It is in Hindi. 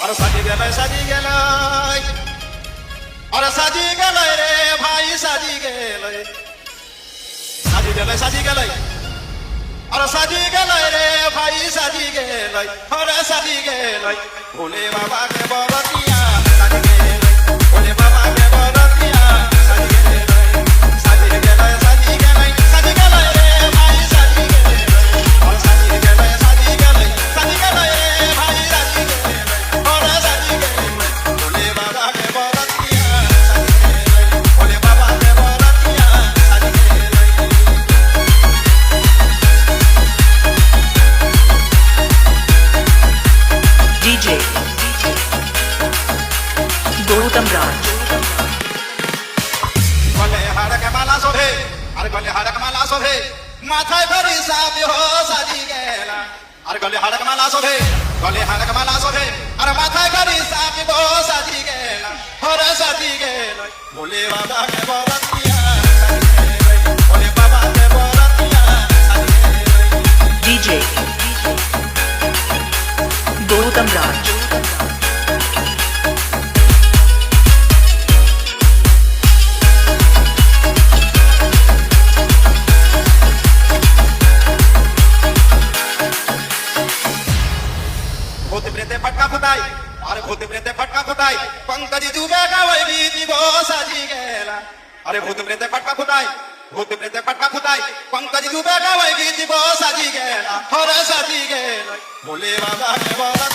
और साजी गलय और साजी गलय रे भाई साजी गलय और साजी गलय रे भाई साजी गलय और साजी गलय भोले बाबा के बरतिया साजी गलय भोले बाबा के बरतिया साजी गलय साजी गलय रे भाई साजी गलय और साजी गलय रे भाई साजी गलय और साजी गलय भोले बाबा के बरतिया साजी गलय भोले बाबा के बरतिया साजी गलय DJ Gautam Raj गले हारक माला शोभे अरे गले हारक माला शोभे माथाय भरी साबी हो साजी गेला अरे गले हारक माला शोभे अरे माथाय भरी साबी हो साजी गेला होर साजी गेला भोले बाबा के बरतिया साजी गेला भोले बाबा के बरतिया साजी गेला DJ Gautam Raj भूत प्रेते फटका फुटाई अरे भूत प्रेते फटका फुटाई पंकज जुबे गावई बीती गो साजी गेला अरे भूत प्रेते फटका फुटाई पंकज जुबे गावई बीती गो साजी गेला होर साजी गेला भोले बाबा के बरतिया